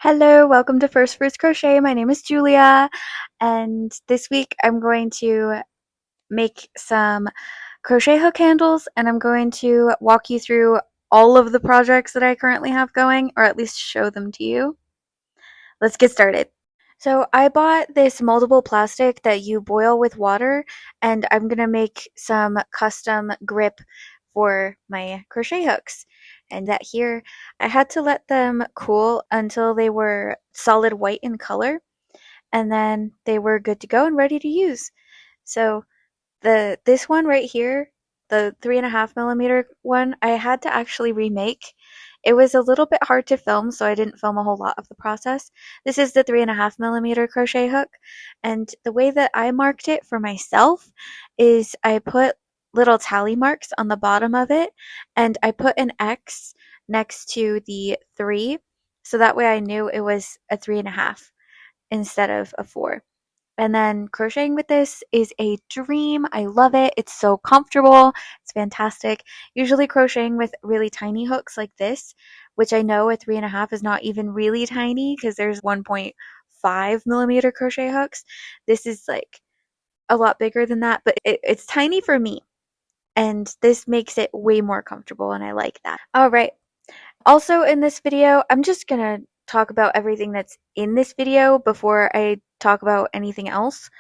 Hello, welcome to First Fruits Crochet. My name is Julia, and this week I'm going to make some crochet hook handles, and I'm going to walk you through all of the projects that I currently have going, or at least show them to you. Let's get started. So I bought this moldable plastic that you boil with water, and I'm gonna make some custom grip for my crochet hooks. And that here, I had to let them cool until they were solid white in color, and then they were good to go and ready to use. So this one right here, the 3.5 millimeter one, I had to actually remake. It was a little bit hard to film, so I didn't film a whole lot of the process. This is the 3.5 millimeter crochet hook, and the way that I marked it for myself is I put little tally marks on the bottom of it, and I put an X next to the 3, so that way I knew it was a 3.5 instead of a 4. And then crocheting with this is a dream. I love it. It's so comfortable. It's fantastic. Usually crocheting with really tiny hooks like this, which I know a 3.5 is not even really tiny because there's 1.5 millimeter crochet hooks. This is like a lot bigger than that, but it's tiny for me. And this makes it way more comfortable, and I like that. All right. Also in this video, I'm just gonna talk about everything that's in this video before I talk about anything else.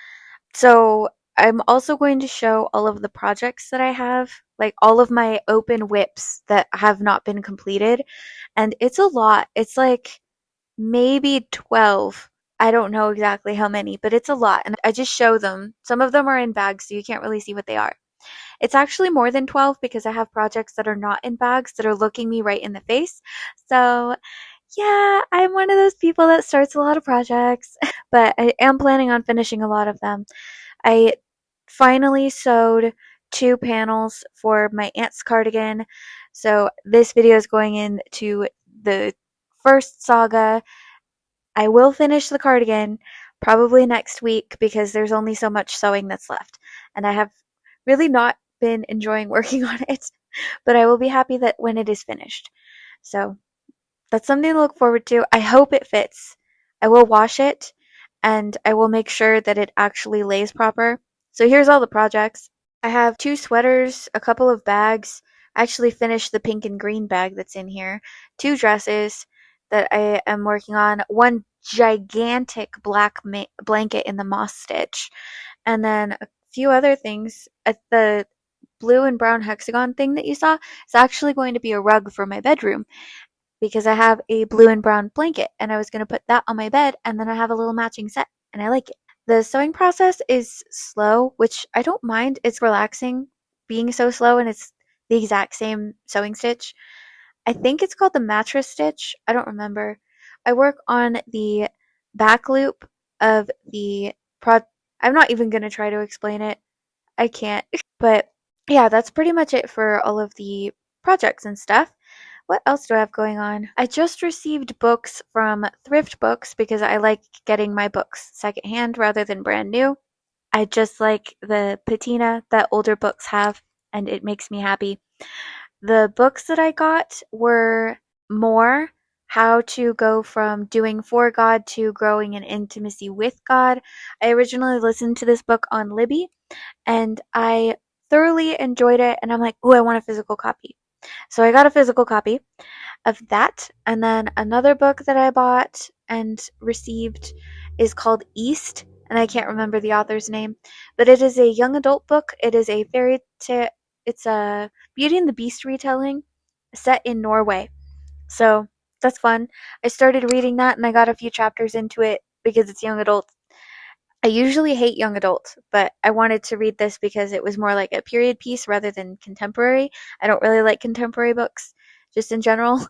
So I'm also going to show all of the projects that I have, like all of my open WIPS that have not been completed. And it's a lot. It's like maybe 12. I don't know exactly how many, but it's a lot. And I just show them. Some of them are in bags, so you can't really see what they are. It's actually more than 12 because I have projects that are not in bags that are looking me right in the face. So yeah, I'm one of those people that starts a lot of projects, but I am planning on finishing a lot of them. I finally sewed 2 panels for my aunt's cardigan. So this video is going into the first saga. I will finish the cardigan probably next week because there's only so much sewing that's left. And I have really not been enjoying working on it, but I will be happy that when it is finished. So that's something to look forward to. I hope it fits. I will wash it and I will make sure that it actually lays proper. So here's all the projects. I have 2 sweaters, a couple of bags. I actually finished the pink and green bag that's in here. 2 dresses that I am working on. 1 gigantic black blanket in the moss stitch. And then a few other things. The blue and brown hexagon thing that you saw is actually going to be a rug for my bedroom because I have a blue and brown blanket and I was going to put that on my bed and then I have a little matching set and I like it. The sewing process is slow, which I don't mind. It's relaxing being so slow and it's the exact same sewing stitch. I think it's called the mattress stitch. I don't remember. I work on the back loop of the I'm not even going to try to explain it. I can't. But yeah, that's pretty much it for all of the projects and stuff. What else do I have going on? I just received books from thrift books because I like getting my books secondhand rather than brand new. I just like the patina that older books have, and it makes me happy. The books that I got were more how to go from doing for God to growing in intimacy with God. I originally listened to this book on Libby, and I thoroughly enjoyed it, and I'm like, oh, I want a physical copy. So I got a physical copy of that. And then another book that I bought and received is called East, and I can't remember the author's name, but it is a young adult book. It is a fairy tale. It's a Beauty and the Beast retelling set in Norway. So that's fun. I started reading that and I got a few chapters into it because it's young adult. I usually hate young adult, but I wanted to read this because it was more like a period piece rather than contemporary. I don't really like contemporary books, just in general.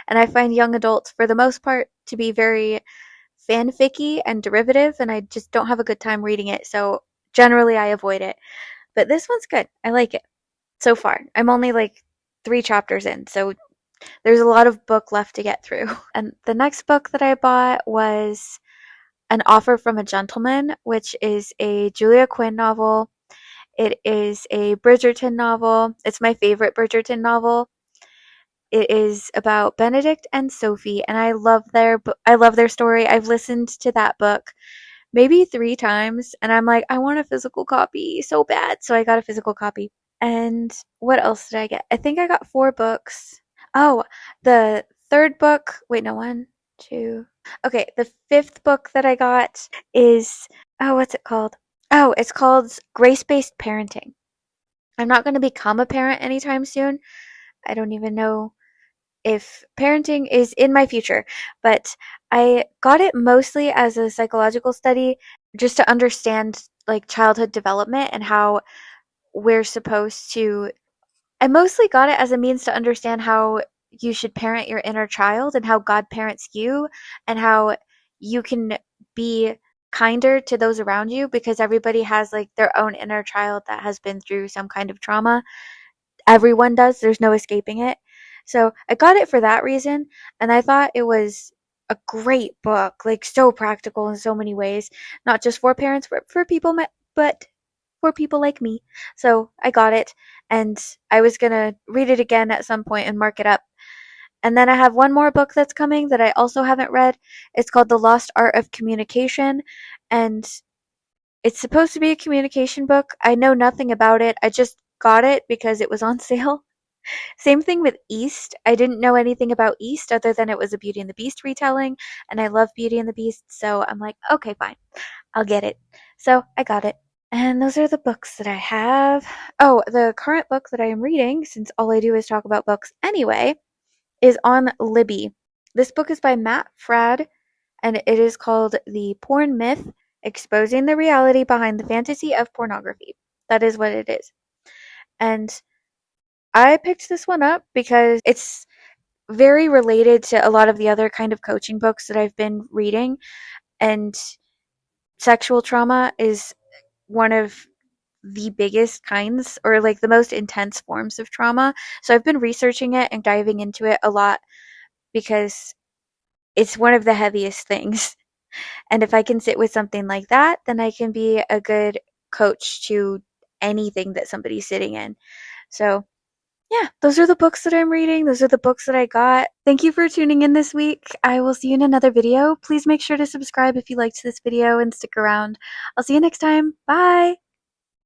And I find young adult, for the most part, to be very fanficky and derivative, and I just don't have a good time reading it, so generally I avoid it. But this one's good. I like it so far. I'm only like 3 chapters in, so there's a lot of book left to get through. And the next book that I bought was An Offer from a Gentleman, which is a Julia Quinn novel. It is a Bridgerton novel. It's my favorite Bridgerton novel. it is about Benedict and Sophie, and I love their story. I've listened to that book maybe 3 times, and I'm like, I want a physical copy so bad. So I got a physical copy. And what else did I get? I think I got 4 books. Oh, the third book. Wait, no, one, two. Okay, the fifth book that I got is, oh, what's it called? Oh, it's called Grace-Based Parenting. I'm not going to become a parent anytime soon. I don't even know if parenting is in my future, but I got it mostly as a psychological study just to understand like childhood development and how we're supposed to. I mostly got it as a means to understand how you should parent your inner child and how God parents you and how you can be kinder to those around you because everybody has like their own inner child that has been through some kind of trauma. Everyone does, there's no escaping it. So I got it for that reason, and I thought it was a great book, like so practical in so many ways, not just for parents, but for people, but for people like me. So I got it, and I was gonna read it again at some point and mark it up. And then I have one more book that's coming that I also haven't read. It's called The Lost Art of Communication, and it's supposed to be a communication book. I know nothing about it. I just got it because it was on sale. Same thing with East. I didn't know anything about East other than it was a Beauty and the Beast retelling, and I love Beauty and the Beast, so I'm like, okay, fine, I'll get it. So I got it. And those are the books that I have. Oh, the current book that I am reading, since all I do is talk about books anyway, is on Libby. This book is by Matt Fradd, and it is called The Porn Myth, Exposing the Reality Behind the Fantasy of Pornography. That is what it is. And I picked this one up because it's very related to a lot of the other kind of coaching books that I've been reading, and sexual trauma is one of the biggest kinds or like the most intense forms of trauma. So I've been researching it and diving into it a lot because it's one of the heaviest things. And if I can sit with something like that, then I can be a good coach to anything that somebody's sitting in. So yeah, those are the books that I'm reading. Those are the books that I got. Thank you for tuning in this week. I will see you in another video. Please make sure to subscribe if you liked this video and stick around. I'll see you next time. Bye!